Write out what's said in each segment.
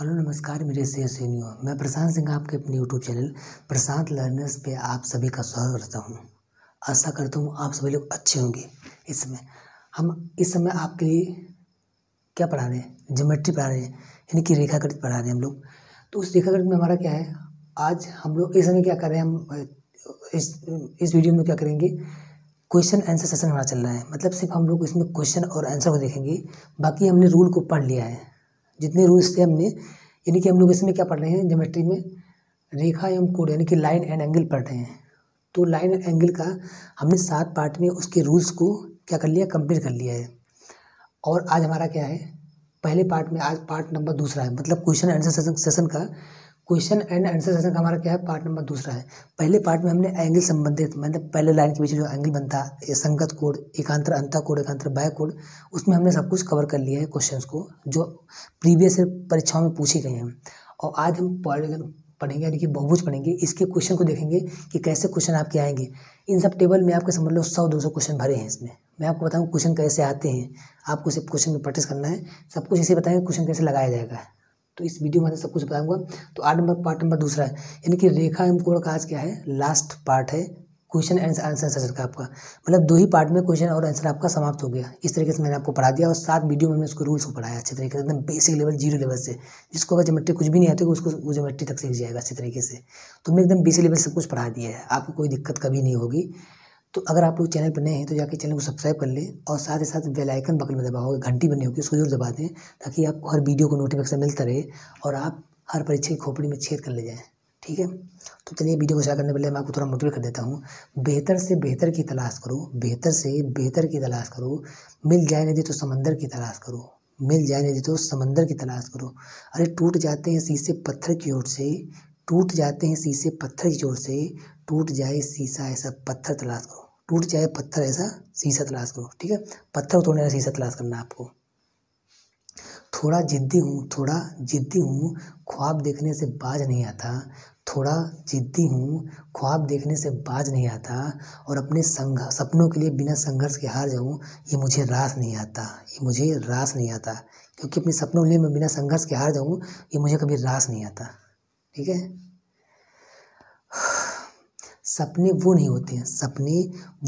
Hello नमस्कार मेरे share सीनियो। मैं प्रशांत सिंह आपके अपने यूट्यूब चैनल प्रशांत लर्नर्स पे आप सभी का स्वागत करता हूँ। आशा करता हूँ आप सभी लोग अच्छे होंगे। इस समय आपके लिए क्या पढ़ा रहे हैं? ज्योमेट्री पढ़ा रहे हैं, यानी कि रेखागणित पढ़ा रहे हैं हम लोग। तो उस रेखागणित में हमारा क्या है, आज हम लोग इस समय क्या कर रहे हैं, हम इस वीडियो में क्या करेंगे, क्वेश्चन आंसर सेशन हमारा चल रहा है। मतलब सिर्फ हम लोग इसमें क्वेश्चन और आंसर को देखेंगे। बाकी हमने रूल को पढ़ लिया है, जितने रूल्स थे हमने, यानी कि हम लोग इसमें क्या पढ़ रहे हैं, ज्योमेट्री में रेखा एवं कोण यानी कि लाइन एंड एंगल पढ़ रहे हैं। तो लाइन एंड एंगल का हमने 7 पार्ट में उसके रूल्स को क्या कर लिया, कंप्लीट कर लिया है। और आज हमारा क्या है, पहले पार्ट में आज पार्ट नंबर दूसरा है, मतलब क्वेश्चन आंसर सेशन का क्वेश्चन एंड आंसर सेशन का हमारा क्या है, पार्ट नंबर दूसरा है। पहले पार्ट में हमने एंगल संबंधित, मतलब पहले लाइन के बीच जो एंगल बनता है, संगत कोण, एकांतर अंतः कोण, एकांतर बाह्य कोण, उसमें हमने सब कुछ कवर कर लिया है क्वेश्चंस को, जो प्रीवियस परीक्षाओं में पूछे गए हैं। और आज हम पॉलीगन पढ़ेंगे, यानी कि बहुभुज पढ़ेंगे। इसके क्वेश्चन को देखेंगे कि कैसे क्वेश्चन आपके आएंगे। इन सब टेबल में आपके समझ लो 100-200 क्वेश्चन भरे हैं इसमें। मैं आपको बताऊँ क्वेश्चन कैसे आते हैं, आपको सिर्फ क्वेश्चन की प्रैक्टिस करना है। सब कुछ इसे बताएंगे क्वेश्चन कैसे लगाया जाएगा, तो इस वीडियो में सब कुछ बताऊंगा। तो पार्ट नंबर दूसरा है, यानी कि रेखा एवं कोण का आज क्या है, लास्ट पार्ट है क्वेश्चन एंड आंसर सेशन का आपका। मतलब 2 ही पार्ट में क्वेश्चन और आंसर आपका समाप्त हो गया। इस तरीके से मैंने आपको पढ़ा दिया और 7 वीडियो में मैंने उसको रूल्स को पढ़ाया अच्छे तरीके से, एकदम बेसिक लेवल, 0 लेवल से। जिसको अगर ज्योमेट्री कुछ भी नहीं आती उसको वो ज्योमेट्री तक सीख जाएगा अच्छे तरीके से। तो हमने एकदम बेसिक लेवल से सब कुछ पढ़ा दिया है, आपको कोई दिक्कत कभी नहीं होगी। तो अगर आप लोग चैनल पर नए हैं तो जाके चैनल को सब्सक्राइब कर लें, और साथ ही साथ बेल आइकन बगल में दबाओ, घंटी बनी होगी उसको जरूर दबा दें, ताकि आपको हर वीडियो को नोटिफिकेशन मिलता रहे और आप हर परीक्षा की खोपड़ी में छेद कर ले जाएं। ठीक है, तो चलिए वीडियो को स्टार्ट करने पहले मैं आपको थोड़ा मोटिवेट कर देता हूँ। बेहतर से बेहतर की तलाश करो, बेहतर से बेहतर की तलाश करो, मिल जाए नहीं तो समंदर की तलाश करो, मिल जाए नहीं तो समंदर की तलाश करो। अरे टूट जाते हैं शीशे पत्थर की ओर से, टूट जाते हैं शीशे पत्थर की ओर से, टूट जाए शीशा ऐसा पत्थर तलाश करो, टूट जाए पत्थर ऐसा शीशा तलाश करो। ठीक है, पत्थर को तोड़ने का शीशा तलाश करना है आपको। थोड़ा जिद्दी हूँ, थोड़ा जिद्दी हूँ, ख्वाब देखने से बाज नहीं आता, थोड़ा जिद्दी हूँ, ख्वाब देखने से बाज नहीं आता, और अपने सपनों के लिए बिना संघर्ष के हार जाऊँ, ये मुझे रास नहीं आता, ये मुझे रास नहीं आता। क्योंकि अपने सपनों के लिए मैं बिना संघर्ष के हार जाऊँ, ये मुझे कभी रास नहीं आता। ठीक है, सपने वो नहीं होते हैं, सपने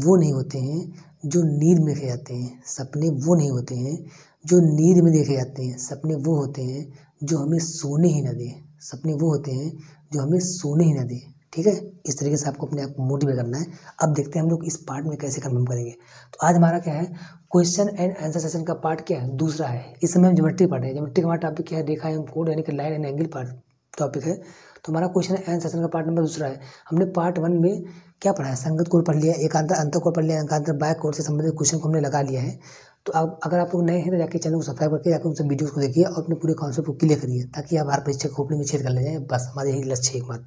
वो नहीं होते हैं जो नींद में देखे जाते हैं, सपने वो नहीं होते हैं जो नींद में देखे जाते हैं, सपने वो होते हैं जो हमें सोने ही न दे, सपने वो होते हैं जो हमें सोने ही न दे। ठीक है, इस तरीके से आपको अपने आप को मोटिवेट करना है। अब देखते हैं हम लोग इस पार्ट में कैसे कंफर्म करेंगे। तो आज हमारा क्या है, क्वेश्चन एंड आंसर सेशन का पार्ट क्या है, दूसरा है। इस समय हम ज्योमेट्री पढ़ रहे हैं। ज्योमेट्री का हमारा टॉपिक क्या है, रेखा एवं कोण यानी कि line and angle part topic है। तो हमारा क्वेश्चन एंड सेशन का पार्ट नंबर दूसरा है। हमने पार्ट 1 में क्या पढ़ा है, संगत कोण पढ़ लिया, एकांतर अंतः कोण पढ़ लिया, एकांतर बाह्य कोण से संबंधित क्वेश्चन को हमने लगा लिया है। तो आप अगर आप लोग नए हैं तो जाके चैनल को सब्सक्राइब करके जाकर उन सब वीडियोस को देखिए और अपने पूरे कॉन्सेप्ट को क्लियर करिए, ताकि आप हर परीक्षा खोपड़ी में छेद कर ले जाएं। बस हमारा यही लक्ष्य है एकमात्र।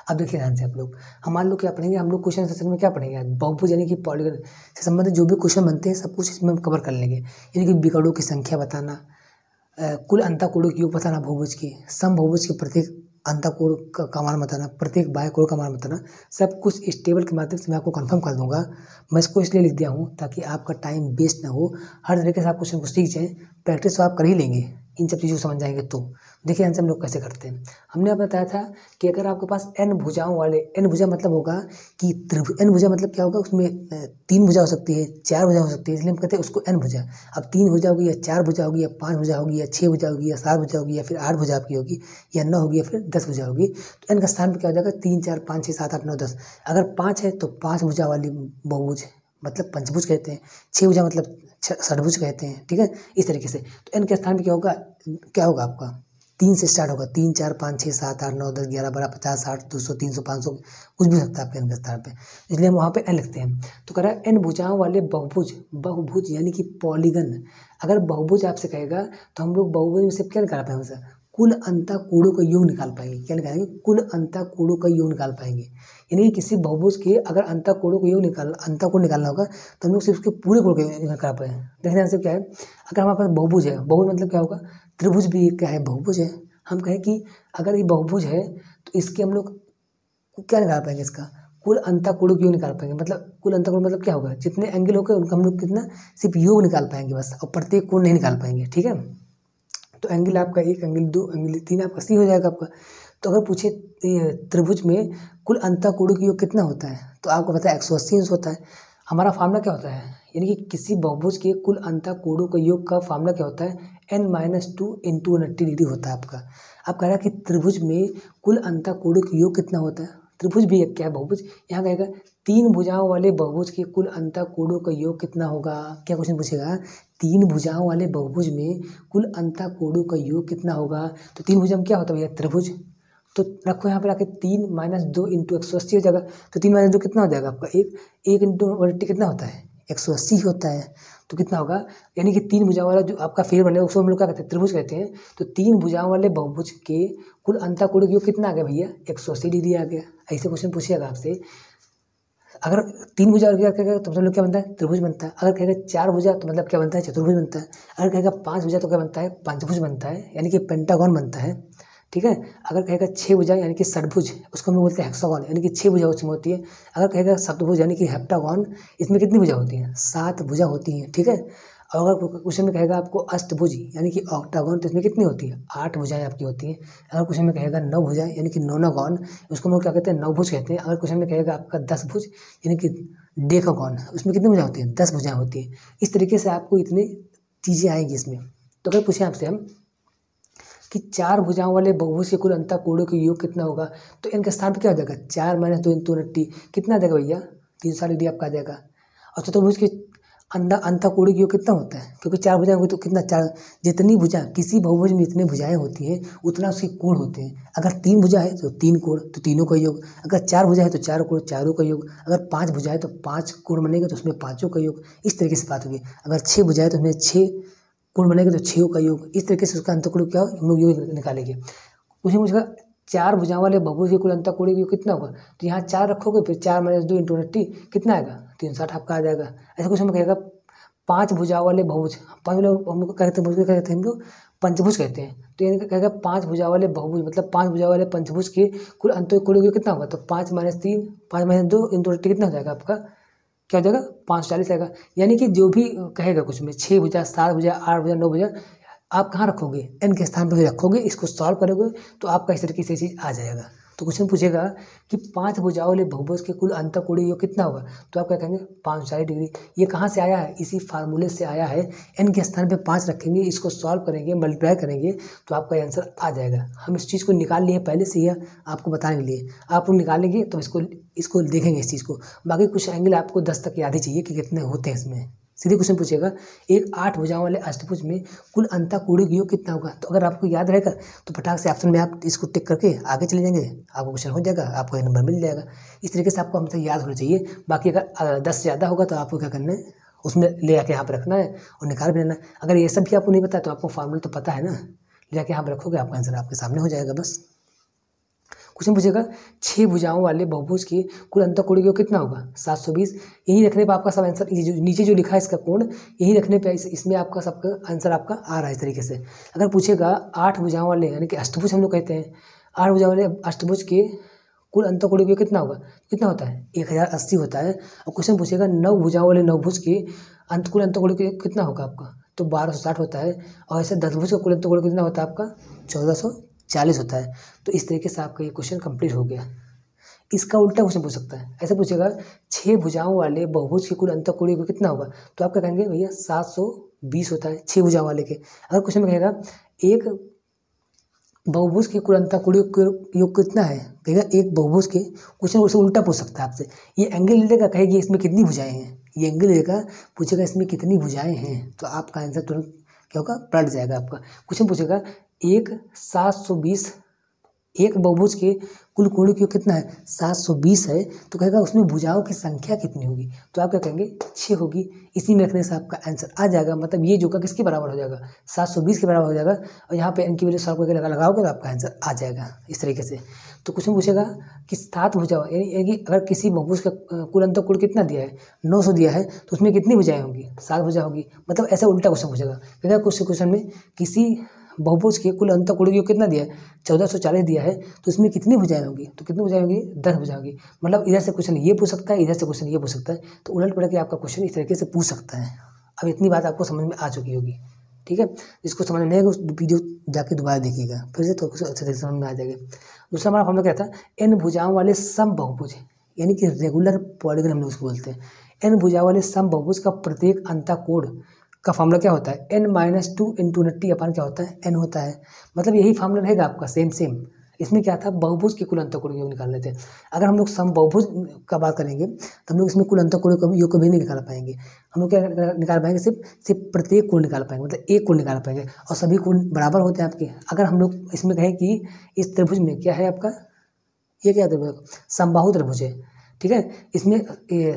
अब देखिए ध्यान से आप लोग, हमारे लोग क्या पढ़ेंगे, हम लोग क्वेश्चन सेशन में क्या पढ़ेंगे, बहुभुज यानी कि पॉलीगन से संबंधित जो भी क्वेश्चन बनते हैं सब कुछ इसमें हम कवर कर लेंगे। यानी कि विकर्णों की संख्या बताना, कुल अंतः कोणों की योग बताना बहुभुज की, समभुज के प्रत्येक अंतः कोण का मान बताना, प्रत्येक बाह्य कोण का मान बताना, सब कुछ इस टेबल के माध्यम से मैं आपको कंफर्म कर दूंगा। मैं इसको इसलिए लिख दिया हूँ ताकि आपका टाइम वेस्ट ना हो, हर तरीके से आप क्वेश्चन को सीख जाएं। प्रैक्टिस तो आप कर ही लेंगे, इन सब चीज़ों को समझ जाएंगे। तो देखिए आंसर हम लोग कैसे करते हैं। हमने आप बताया था कि अगर आपके पास n भुजाओं वाले, n भुजा मतलब होगा कि n भुजा मतलब क्या होगा, उसमें 3 भुजा हो सकती है, 4 भुजा हो सकती है, इसलिए हम कहते हैं उसको n भुजा। अब 3 भुजा होगी या 4 भुजा होगी या 5 भुजा होगी या 6 भुजा होगी या 7 भुजा होगी या फिर 8 भुजा आपकी होगी या 9 होगी या फिर 10 भुजा होगी। तो n का स्थान पर क्या हो जाएगा, 3 4 5 6 7 8 9 10। अगर 5 है तो 5 भुजा वाली बहुभुज मतलब पंचभुज कहते हैं, 6 भुजा मतलब षटभुज कहते हैं। ठीक है, इस तरीके से। तो n के स्थान पे क्या होगा आपका, 3 से स्टार्ट होगा, 3 4 5 6 7 8 9 10 11 12 50 60 200 300 500 कुछ भी हो सकता है आपके n के स्थान पे, इसलिए हम वहाँ पे n लिखते हैं। तो कह रहा है n भुजाओं वाले बहुभुज, बहुभुज यानी कि पॉलीगन। अगर बहुभुज आपसे कहेगा तो हम लोग बहुभुज में से क्या निकाल पाएंगे, कुल अंतः कोणों का योग निकाल पाएंगे। क्या निकालेंगे, कुल अंतः कोणों का योग निकाल पाएंगे। यानी कि किसी बहुभुज के अगर अंतः कोणों का योग अंतः कोण निकालना होगा तो हम लोग सिर्फ उसके पूरे कोण का योग निकाल पाएंगे। देखने से क्या है, अगर हमारे पास बहुभुज है, बहुभुज मतलब क्या होगा, त्रिभुज भी क्या है, बहुभुज है। हम कहें कि अगर ये बहुभुज है तो इसके हम लोग क्या निकाल पाएंगे, इसका कुल अंतः कोणों का योग निकाल पाएंगे। मतलब कुल अंतः कोण मतलब क्या होगा, जितने एंगल होंगे उनका हम लोग कितना सिर्फ योग निकाल पाएंगे बस, और प्रत्येक कोण नहीं निकाल पाएंगे। ठीक है, तो एंगल आपका 1, एंगल 2, एंगल 3 आपका सी हो जाएगा आपका। तो अगर पूछे त्रिभुज में कुल अंतःकोणों का योग कितना होता है, तो आपको पता है 180 अंश होता है। हमारा फार्मूला क्या होता है, यानी कि किसी बहुभुज के कुल अंतःकोणों का योग का फार्मूला क्या होता है, n-2 इंटू 180 डिग्री होता है आपका। अब कह रहा है कि त्रिभुज में कुल अंतःकोणों का योग कितना होता है। त्रिभुज भी एक क्या है, बहुभुज। यहाँ कहेगा 3 भुजाओं वाले बहुभुज के कुल अंतःकोणों का योग कितना होगा। क्या क्वेश्चन पूछेगा, 3 भुजाओं वाले बहुभुज में कुल अंतःकोणों का योग कितना होगा। तो 3 भुजा में क्या होता है भैया, त्रिभुज। तो रखो यहाँ पर आके 3 - 2 इंटू 180 हो जाएगा। तो 3 - 2 कितना हो जाएगा आपका, 1 इंटू 180 कितना होता है, 180 होता है। तो कितना होगा, यानी कि 3 भुजाओं वाला जो आपका फिगर बनेगा उसको हम लोग क्या कहते हैं, त्रिभुज कहते हैं। तो 3 भुजाओं वाले बहुभुज के कुल अंतःकोणों का योग कितना आ गया भैया, 180 डिग्री आ गया। ऐसे क्वेश्चन पूछिएगा आपसे। अगर 3 भुजा और क्या कहेगा तो मतलब क्या बनता है, त्रिभुज बनता है। अगर कहेगा 4 भुजा तो मतलब क्या बनता है, चतुर्भुज बनता है। अगर कहेगा 5 भुजा तो क्या बनता है, पंचभुज बनता है, यानी कि पेंटागन बनता है। ठीक है। अगर कहेगा 6 भुजा यानी कि षटभुज, उसको हम लोग बोलते हैं हेक्सागोन, यानी कि 6 भुजा उसमें होती है। अगर कहेगा सप्तभुज यानी कि हेप्टागोन, इसमें कितनी भुजा होती है, 7 भुजा होती हैं। ठीक है। और अगर क्वेश्चन में कहेगा आपको अष्टभुज यानी कि ऑक्टागोन, तो इसमें कितनी होती है, 8 भुजाएं आपकी होती हैं। अगर क्वेश्चन में कहेगा 9 भुजाएं यानी कि नोनागोन, उसको हम लोग क्या कहते हैं, नवभुज कहते हैं। अगर क्वेश्चन में कहेगा आपका 10 भुज यानी कि डेकागोन, उसमें कितनी भुजाएं होती हैं, 10 भुजाएं होती हैं। इस तरीके से आपको इतनी चीज़ें आएंगी इसमें। तो अगर पूछें आपसे हम कि 4 भुजाओं वाले बहुभुज के कुल अंतःकोणों का योग कितना होगा, तो इनके स्थान पर क्या हो जाएगा, 4 - 2 इंटू 180 कितना आ जाएगा भैया, 360 डिग्री आपका आ जाएगा। और चतुर्भुज के अंतःकोणों का योग कितना होता है, क्योंकि 4 भुजाएं होगी तो कितना, 4 जितनी भुजा किसी बहुभुज में जितनी भुजाएं होती हैं उतना उसके कोण होते हैं। अगर 3 भुजा है तो 3 कोण, तो तीनों का योग। अगर 4 भुजा है तो 4 कोण, चारों का योग। अगर 5 भुजा है तो 5 कोण बनेगा तो उसमें पाँचों का योग। इस तरीके से बात होगी। अगर 6 भुजा है तो उसमें 6 कोण बनेगा तो 6 का योग। इस तरीके से उसका अंतःकोण क्या हो, हम लोग योग निकालेंगे। उसी मुझे 4 भुजाओं वाले बहुभुज के कुल अंतःकोण का योग कितना होगा, तो यहाँ 4 रखोगे, फिर 4 - 2 इंटू 180 कितना आएगा, 360 आपका आ जाएगा। ऐसा कुछ हम कहेगा 5 भुजाओं वाले बहुभुज, 5 लोग हम लोग कहते हैं, कहते हैं हम लोग पंचभुज कहते हैं। तो यानी कि कहेगा 5 भुजाओं वाले बहुभुज मतलब 5 भुजाओं वाले पंचभुज के कुल अंतःकोण का योग कितना होगा, तो 5 - 3 5 - 2 इंटू 180 कितना हो जाएगा आपका, क्या हो जाएगा, 540 आएगा। यानी कि जो भी कहेगा कुछ में 6 भुजा, 7 भुजा, 8 भुजा, 9 भुजा, आप कहाँ रखोगे, एन के स्थान पर रखोगे। इसको सॉल्व करोगे तो आपका इस तरीके से चीज़ आ जाएगा। तो क्वेश्चन पूछेगा कि 5 भुजाओं वाले बहुभुज के कुल अंतःकोण का योग कितना होगा, तो आप क्या कहेंगे, 540 डिग्री। ये कहाँ से आया है, इसी फार्मूले से आया है। एन के स्थान पे 5 रखेंगे, इसको सॉल्व करेंगे, मल्टीप्लाई करेंगे तो आपका आंसर आ जाएगा। हम इस चीज़ को निकाल लिए पहले से ही आपको बताने के लिए। आप लोग निकालेंगे तो इसको देखेंगे इस चीज़ को। बाकी कुछ एंगल आपको 10 तक याद ही चाहिए कि कितने होते हैं इसमें। सीधे क्वेश्चन पूछेगा, एक 8 भुजाओं वाले अष्टभुज में कुल अंतःकोण का योग कितना होगा। तो अगर आपको याद रहेगा तो फटाक से ऑप्शन में आप इसको टिक करके आगे चले जाएंगे, आपको क्वेश्चन हो जाएगा, आपको नंबर मिल जाएगा। इस तरीके से आपको हमसे याद होना चाहिए। बाकी अगर 10 से ज़्यादा होगा तो आपको क्या करना है, उसमें ले आके यहाँ पर रखना है और निकाल भी लेना है। अगर ये सब भी आपको नहीं पता तो आपको फार्मूला तो पता है ना, ले आके यहाँ पर रखोगे, आपका आंसर आपके सामने हो जाएगा बस। क्वेश्चन पूछेगा 6 भुजाओं वाले बहुभुज के कुल अंतःकोण का योग कितना होगा, 720। यही रखने पे आपका सब आंसर, नीचे जो लिखा है इसका कोण, यही रखने पे इसमें आपका सबका आंसर आपका आ रहा है इस तरीके से। अगर पूछेगा 8 भुजाओं वाले यानी कि अष्टभुज हम लोग कहते हैं, 8 भुजाओं वाले अष्टभुज के कुल अंतःकोण का योग कितना होगा, कितना होता है, 1080 होता है। और क्वेश्चन पूछेगा 9 भुजाओं वाले नवभुज के कुल अंतःकोण का योग कितना होगा आपका, तो 1260 होता है। और ऐसे 10 भुज का कुल अंतःकोण कितना होता है आपका, 1440 होता है। तो इस तरीके से आपका ये क्वेश्चन कंप्लीट हो गया। इसका उल्टा क्वेश्चन पूछ सकता है, ऐसे पूछेगा 6 भुजाओं वाले बहुभुज के कुल अंतःकोण का कितना होगा, तो आप क्या कहेंगे भैया 720 होता है 6 भुजाओं वाले के। अगर क्वेश्चन में कहेगा एक बहुभुज के कुल अंतःकोण का योग कितना है, कहेगा एक बहुभुज के, क्वेश्चन उसे उल्टा पूछ सकता है आपसे। ये एंगल लेगा, कहेगी इसमें कितनी भुजाएं हैं, ये एंगल लेगा पूछेगा इसमें कितनी भुजाएं हैं, तो आपका आंसर तुरंत क्या होगा, पलट जाएगा आपका। क्वेश्चन पूछेगा एक 720, एक बहुभुज के कुल कोण का योग कितना है, 720 है, तो कहेगा उसमें भुजाओं की संख्या कितनी होगी, तो आप क्या कहेंगे 6 होगी। इसी में रखने से आपका आंसर आ जाएगा। मतलब ये जो का किसके बराबर हो जाएगा, 720 के बराबर हो जाएगा। और यहाँ पे इनकी वैल्यू सॉल्व करके लगाओगे तो आपका आंसर आ जाएगा इस तरीके से। तो क्वेश्चन पूछेगा कि 7 भुजाओं यानी अगर किसी बहुभुज का कुल अंतःकोण कितना दिया है, 900 दिया है, तो उसमें कितनी भुजाएं होंगी, 7 भुजा होगी। मतलब ऐसा उल्टा क्वेश्चन पूछेगा। कहेगा क्वेश्चन में किसी बहुभुज के कुल अंतःकोण का योग कितना दिया है, 1440 दिया है, तो इसमें कितनी भुजाएं होंगी, तो कितनी भुजाएं होंगी, 10 भुजाएं होंगी। मतलब इधर से क्वेश्चन ये पूछ सकता है, इधर से क्वेश्चन ये पूछ सकता है। तो उलट पलट के आपका क्वेश्चन इस तरीके से पूछ सकता है। अब इतनी बात आपको समझ में आ चुकी होगी। ठीक है, इसको समझ में नहीं आएगा उस वीडियो जाके दोबारा देखिएगा, फिर से तो कुछ अच्छे से समझ में आ जाएगा। दूसरा हमारा फॉर्मूला क्या था, एन भुजाओं वाले समबहुभुज, यानी कि रेगुलर पॉलीगन हम लोग उसको बोलते हैं। एन भुजाओं वाले समबहुभुज का प्रत्येक अंतःकोण का फॉर्मूला क्या होता है, n-2 इंटू नट्टी अपन क्या होता है, n होता है। मतलब यही फॉर्मूला रहेगा आपका सेम। इसमें क्या था, बहुभुज के कुल अंतःकोण योग निकाल लेते हैं। अगर हम लोग समबहुभुज का बात करेंगे तो हम लोग इसमें कुल अंतःकोण योग कभी नहीं निकाल पाएंगे। हम लोग क्या निकाल पाएंगे, सिर्फ प्रत्येक कोण निकाल पाएंगे, मतलब एक कोण निकाल पाएंगे, और सभी कोण बराबर होते हैं आपके। अगर हम लोग इसमें कहें कि इस त्रिभुज में क्या है आपका, ये क्या त्रिभुज, समबाहु त्रिभुज है, ठीक है। इसमें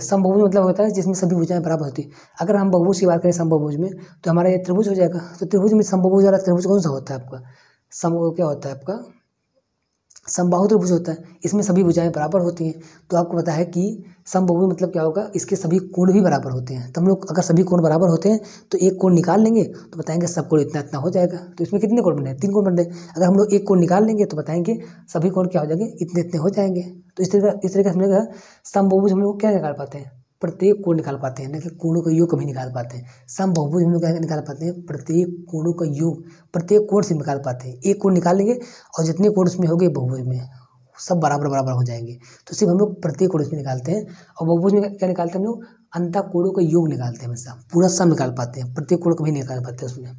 समबहुभुज मतलब होता है जिसमें सभी भुजाएं बराबर होती है। अगर हम बहुभुज की बात करें समबहुभुज में, तो हमारा ये त्रिभुज हो जाएगा। तो त्रिभुज में समबहुभुज वाला त्रिभुज कौन सा होता है आपका, क्या होता है आपका, समबाहु त्रिभुज होता है। इसमें सभी भुजाएं बराबर होती हैं। तो आपको पता है कि समबाहु मतलब क्या होगा, इसके सभी कोण भी बराबर होते हैं। तो हम लोग अगर सभी कोण बराबर होते हैं तो एक कोण निकाल लेंगे तो बताएंगे सब कोण इतना इतना हो जाएगा। तो इसमें कितने कोण बने, 3 कोण बन रहे। अगर हम लोग एक कोण निकाल लेंगे तो बताएंगे सभी कोण क्या हो जाएंगे, इतने इतने हो जाएंगे। तो इस तरीके से हम लोग समबाहुभुज हम लोग क्या निकाल पाते हैं, प्रत्येक कोण निकाल पाते हैं, ना कि कोणों का योग कभी निकाल पाते हैं। समबाहुभुज हम लोग क्या निकाल पाते हैं, प्रत्येक कोणों का योग, प्रत्येक कोण से निकाल पाते हैं। एक कोण निकाल लेंगे और जितने कोण उसमें हो गए बहुभुज में सब बराबर बराबर हो जाएंगे। तो सिर्फ हम लोग प्रत्येक कोण इसमें निकालते हैं। और बहुभुज में क्या निकालते हैं हम लोग, अंतःकोणों का योग निकालते हैं, हमेशा पूरा सम निकाल पाते हैं, प्रत्येक कोण कभी नहीं निकाल पाते उसमें।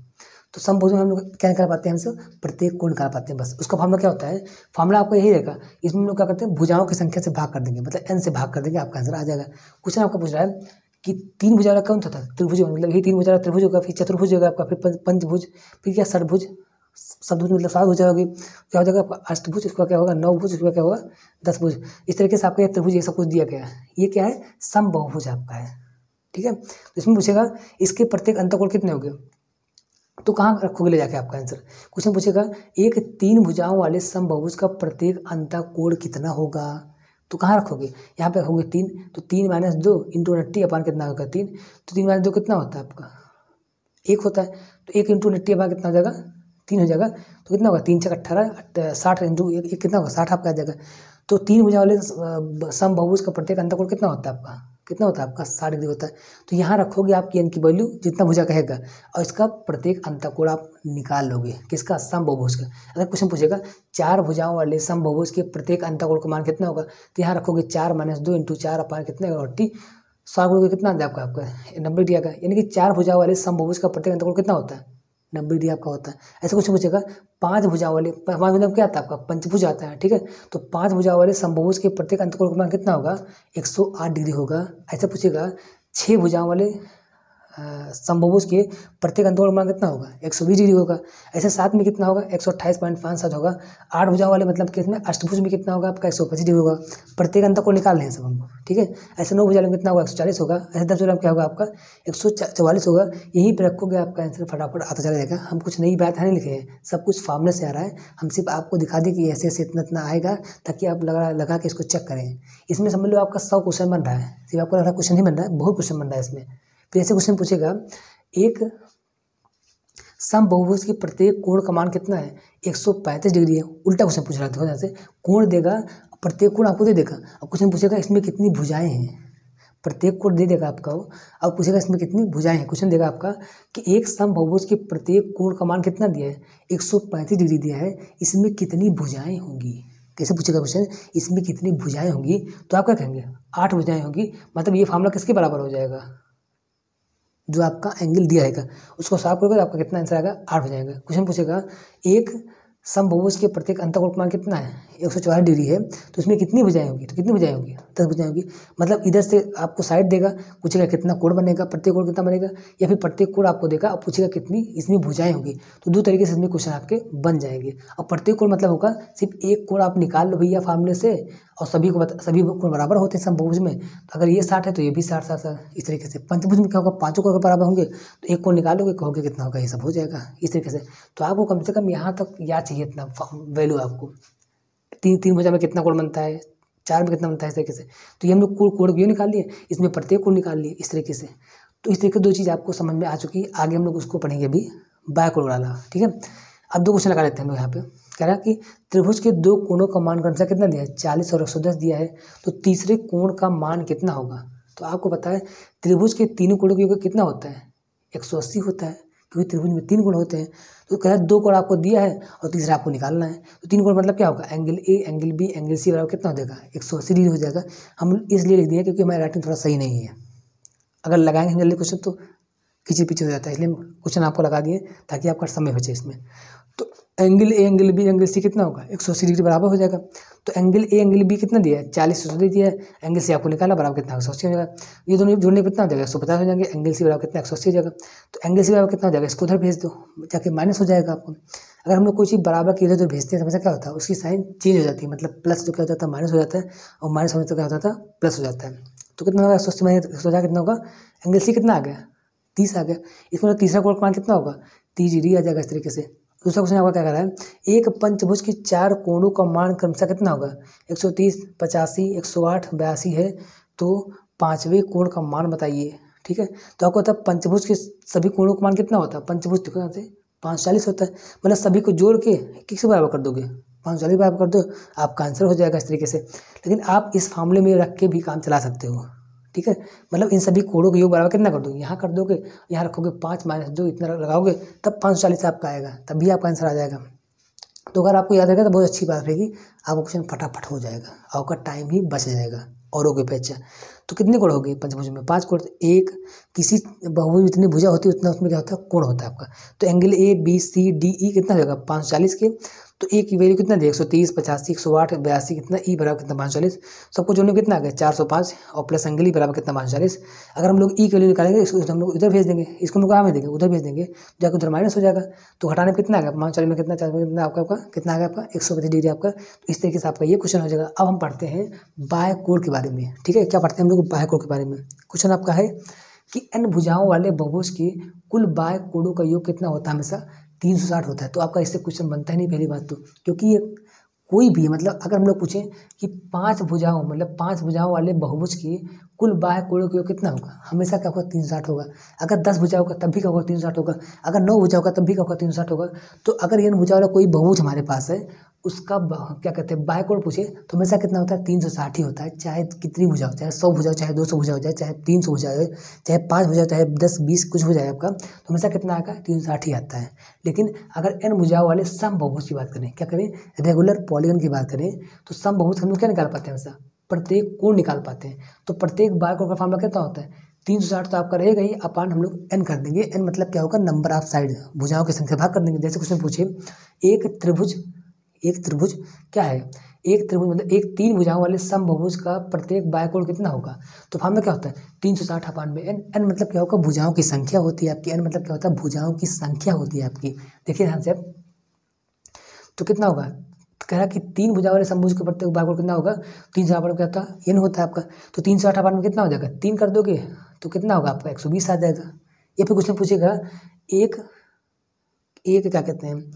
तो समभुज में हम लोग क्या निकाल पाते हैं, हमसे प्रत्येक कोण निकाल पाते हैं बस। उसका फॉर्मूला क्या होता है, फॉर्मूला आपको यही रहेगा। इसमें हम लोग क्या करते हैं, भुजाओं की संख्या से भाग कर देंगे, मतलब n से भाग कर देंगे, आपका आंसर आ जाएगा। क्वेश्चन आपका पूछ रहा है कि 3 भुजा वाला कौन सा था, त्रिभुज, मतलब यही 3 भुजा वाला त्रिभुज होगा, फिर चतुर्भुज होगा आपका, फिर पंचभुज, फिर क्या षटभुज, सप्तभुज मतलब 7 भुजा होगी, क्या हो जाएगा आपका अष्टभुज, इसका क्या होगा 9 भुज, इसका क्या होगा 10 भुज। इस तरीके से आपका ये त्रिभुज ये सब कुछ दिया गया है। ये क्या है, समबाहुभुज आपका है, ठीक है। तो इसमें पूछेगा इसके प्रत्येक अंतःकोण कितने होंगे, तो कहाँ रखोगे ले जाके आपका आंसर। क्वेश्चन पूछेगा एक 3 भुजाओं वाले समबाहुभुज का प्रत्येक अंतःकोण कितना होगा, तो कहाँ रखोगे, यहाँ पे रखोगे 3। तो 3 - 2 इंटू नट्टी अपान कितना होगा 3। तो 3 - 2 कितना होता है आपका 1 होता है। तो 1 इंटू नट्टी अपान कितना हो जाएगा 3 हो जाएगा। तो कितना होगा 3 × 18 60 इंटू 1 कितना होगा 60 आपका आ जाएगा। तो 3 भुजा वाले समबाहुभुज का प्रत्येक अंतःकोण कितना होता है आपका, कितना होता है आपका 60 डिग्री होता है। तो यहाँ रखोगे आपकी n की वैल्यू जितना भुजा कहेगा, और इसका प्रत्येक अंतःकोण आप निकाल लोगे, किसका, समबाहुभुज का। अगर क्वेश्चन पूछेगा 4 भुजाओं वाले समबाहुभुज के प्रत्येक अंतःकोण का मान कितना होगा, तो यहाँ रखोगे 4 - 2 इंटू 4 अपान कितने होगा 80, 100 कितना आता है आपका 90 डिग्री का। यानी कि 4 भुजाओं वाले समबाहुभुज का प्रत्येक अंतःकोण कितना होता है 90 डिग्री आपका होता है। ऐसे कुछ पूछेगा 5 भुजाओं वाले, 5 भुजा क्या आता है आपका पंचभुज आता है, ठीक है। तो 5 भुजाओं वाले समबाहुभुज के प्रत्येक अंतःकोण का मान कितना होगा 108 डिग्री होगा। ऐसा पूछेगा 6 भुजाओं वाले समबाहुभुज के प्रत्येक अंतःकोण का मान कितना होगा 120 डिग्री होगा। ऐसे 7 में कितना होगा 128.57 होगा। 8 भुजाओं वाले मतलब कितने अष्टभुज में कितना होगा आपका 125 डिग्री होगा। प्रत्येक अंतःकोण निकाल रहे हैं सब हम, ठीक है। ऐसे 9 भुजा में कितना होगा 140 होगा। ऐसे 10 भुजा में क्या होगा आपका 144 होगा। यहीं पे रखोगे आपका आंसर फटाफट आता चला जाएगा। हम कुछ नई बात नहीं लिखे हैं, सब कुछ फार्मूले से आ रहा है। हम सिर्फ आपको दिखा दें कि ऐसे ऐसे इतना इतना आएगा, ताकि आप लगा के इसको चेक करें। इसमें समझ लो आपका 100 क्वेश्चन बन रहा है, सिर्फ आपको लग रहा है क्वेश्चन ही बन रहा है, बहुत क्वेश्चन बन रहा है इसमें। फिर ऐसे क्वेश्चन पूछेगा एक समबाहुभुज के प्रत्येक कोण का मान कितना है 135 डिग्री है। उल्टा क्वेश्चन पूछ रहा था जैसे कोण देगा, प्रत्येक कोण आपको दे देगा। अब क्वेश्चन पूछेगा इसमें कितनी भुजाएं हैं, प्रत्येक कोण दे देगा आपका वो। अब पूछेगा इसमें कितनी भुजाएं हैं। क्वेश्चन देगा आपका कि एक समबाहुभुज के प्रत्येक कोण का मान कितना दिया है 135 डिग्री दिया है, इसमें कितनी भुजाएं होंगी। कैसे पूछेगा क्वेश्चन, इसमें कितनी भुजाएं होंगी, तो आप क्या कहेंगे 8 भुजाएं होंगी। मतलब ये फार्मूला किसके बराबर हो जाएगा, जो आपका एंगल दिया रहेगा उसको साफ करोगे तो आपका कितना आंसर आएगा 8 हो जाएगा। क्वेश्चन पूछेगा एक समबाहुभुज के प्रत्येक अंतःकोण का मान कितना है 144 डिग्री है, तो इसमें कितनी भुजाएं होंगी, तो कितनी भुजाएं होंगी 10 भुजाएं होगी। मतलब इधर से आपको साइड देगा, पूछेगा कितना कोण बनेगा, प्रत्येक कोण कितना बनेगा, या फिर प्रत्येक कोण आपको देगा और पूछेगा कितनी इसमें भुजाएं होगी। तो 2 तरीके से इसमें क्वेश्चन आपके बन जाएंगे। और प्रत्येक कोण मतलब होगा सिर्फ एक कोण आप निकाल लो भैया फार्मूले से, और सभी कोण बराबर होते हैं समबाहुभुज में। तो अगर ये 60 है तो ये भी 60 इस तरीके से। पंचभुज में क्या होगा 5 कोण बराबर होंगे, तो एक कोण निकालोगे कहोगे कितना होगा, ये सब हो जाएगा इस तरीके से। तो आपको कम से कम यहाँ तक याद चाहिए इतना वैल्यू आपको। 3 भुजा में कितना कोण बनता है, 4 में कितना बनता है, इस तरीके से। तो ये हम लोग कोण क्यों निकाल लिए, इसमें प्रत्येक कोण निकाल लिए इस तरीके से। तो इस तरीके 2 चीज़ आपको समझ में आ चुकी है। आगे हम लोग उसको पढ़ेंगे अभी बायकोण वाला, ठीक है। अब 2 क्वेश्चन लगा लेते हैं हम लोग यहाँ पे। कह रहा है कि त्रिभुज के 2 कोणों का मान क्रमशः कितना दिया है 40 और 110 दिया है, तो तीसरे कोण का मान कितना होगा। तो आपको पता है त्रिभुज के तीनों कोणों का योग कितना होता है 180 होता है, क्योंकि त्रिभुज में 3 कोण होते हैं। तो कह 2 कोण आपको दिया है और तीसरा आपको निकालना है। तो 3 कोण मतलब क्या होगा, angle A, angle B, angle C बराबर कितना हो जाएगा, 180 डिग्री हो जाएगा। हम इसलिए लिख दिए क्योंकि हमारी राइटिंग थोड़ा सही नहीं है। अगर लगाएंगे हम जल्दी क्वेश्चन तो खींचे पीछे हो जाता है, इसलिए क्वेश्चन आपको लगा दिए ताकि आपका समय बचे इसमें। तो angle A, angle B, angle C कितना होगा, 180 डिग्री बराबर हो जाएगा। तो एंगल ए, एंगल बी कितना दिया है, 40 दे दिया है। एंगल सी आपको निकालना बराबर कितना, 180 हो जाएगा। ये दोनों जोड़ने कितना हो जाएगा, 150 हो जाएंगे। एंगल सी बराबर कितना, 180 हो जाएगा। तो एंगल सी बराबर कितना हो जाएगा, इसको उधर भेज दो, जाके माइनस हो जाएगा आपको। अगर हम लोग कोई चीज़ बराबर की इधर भेजते हैं, हमेशा क्या होता है, उसकी साइन चेंज हो जाती है, मतलब प्लस जो क्या हो जाता है माइनस हो जाता है, और माइनस होने से क्या होता था, प्लस हो जाता है। तो कितना होगा, 180 माइनस 150 कितना होगा, एंगल सी कितना आ गया, 30 आ गया। इसमें तीसरा कोण का मान कितना होगा, 30 डिग्री आ जाएगा इस तरीके से। दूसरा क्वेश्चन आपका क्या कर रहा है, एक पंचभुज की 4 कोणों का मान क्रमशः कितना होगा, 130, 85, 108, 82 है, तो 5वें कोण का मान बताइए। ठीक है, तो आपको पता है पंचभुज के सभी कोणों का मान कितना होता है, पंचभुज देखो यहाँ से 540 होता है, मतलब सभी को जोड़ के किस बराबर कर दोगे, 540 बराबर कर दो, आपका आंसर हो जाएगा इस तरीके से। लेकिन आप इस फार्मूले में रख के भी काम चला सकते हो। ठीक है, मतलब इन सभी कोणों के योग बराबर कितना कर दोगे, यहाँ कर दोगे, यहाँ रखोगे 5 माइनस 2 इतना लगाओगे, तब 540 आपका आएगा, तब भी आपका आंसर आ जाएगा। तो अगर आपको याद रहेगा तो बहुत अच्छी बात रहेगी, आपका क्वेश्चन फटाफट हो जाएगा, आपका टाइम भी बच जाएगा औरों के पेक्षा। तो कितने कोण हो गए पंचभुज में, 5 कोण। एक किसी बहुभुज में जितनी भुजा होती है उतना उसमें क्या होता है, कोण होता है आपका। तो angle A, B, C, D, E कितना हो जाएगा, 540 के। तो ए की वैल्यू कितना दे, 130, 85, 108, 82 कितना, ई बराबर कितना 540, सबको जोड़ने कितना आ गया 405, और प्लस एंगल ई बराबर कितना 540। अगर हम लोग ई की वैल्यू निकालेंगे इसको हम लोग इधर भेज देंगे, इसको हम लोग कहाँ भेज देंगे, उधर भेज देंगे, जाकर उधर माइनस हो जाएगा। तो घटाने में कितना आ गया, 540 में कितना, 4 में कितना आपका कितना आ गया आपका 125 डिग्री आपका। तो इस तरीके से आपका ये क्वेश्चन हो जाएगा। अब हम पढ़ते हैं बाह्य कोण के बारे में। ठीक है, क्या पढ़ते हैं हम लोग बाह्य कोण के बारे में। क्वेश्चन आपका है कि n भुजाओं वाले बहुभुज के कुल बाह्य कोणों का योग कितना होता है, हमेशा 360 होता है। तो आपका इससे क्वेश्चन बनता ही नहीं पहली बात तो, क्योंकि ये कोई भी मतलब अगर हम लोग पूछें कि 5 भुजाओं मतलब 5 भुजाओं वाले बहुभुज की कुल बाह्य कोणों का योग कितना होगा, हमेशा क्या होगा 360 होगा। अगर 10 भुजाओं का तब भी क्या होगा 360 होगा, अगर 9 भुजाओं का तब भी क्या होगा 360 होगा। तो अगर n भुजा वाला कोई बहुभुज हमारे पास है, उसका क्या कहते हैं बाह्य कोण पूछे तो हमेशा कितना होता है 360 ही होता है, चाहे कितनी भुजा हो, चाहे 100 भुजा हो, चाहे 200 भुजा हो जाए, चाहे 300 भुजा हो, चाहे 5 भुजा हो, चाहे 10, 20 कुछ हो जाए आपका, तो हमेशा कितना आएगा 360 ही आता है। लेकिन अगर n भुजाओं वाले समबहुभुज की बात करें, क्या करें, रेगुलर पॉलीगन की बात करें, तो समबहुभुज हम लोग क्या निकाल पाते हैं, हमेशा प्रत्येक कोण निकाल पाते हैं। तो प्रत्येक बाह्य कोण का फार्मूला कितना होता है 360, तो आपका रहेगा ही, अपान हम लोग n कर देंगे। n मतलब क्या होगा, नंबर ऑफ साइड, भुजाओं की संख्या भाग कर देंगे। जैसे क्वेश्चन पूछे एक त्रिभुज क्या है, एक त्रिभुज मतलब एक 3 भुजाओं वाले समबहुभुज का प्रत्येक बाह्य कोण कितना होगा। तो फार्मूला क्या होता है 360 अपान में n। n मतलब क्या होगा, भुजाओं की संख्या होती है आपकी, n मतलब क्या होता है, भुजाओं की संख्या होती है आपकी। देखिए ध्यान से, तो कितना होगा, कह रहा कि 3 भुजा वाले समभुज के प्रत्येक बाह्य कोण कितना होगा, 360 अपान क्या होता है n होता है आपका। तो 360 अपान में कितना हो जाएगा, 3 कर दोगे तो कितना होगा आपका 120 आ जाएगा। या फिर क्वेश्चन पूछेगा एक क्या कहते हैं,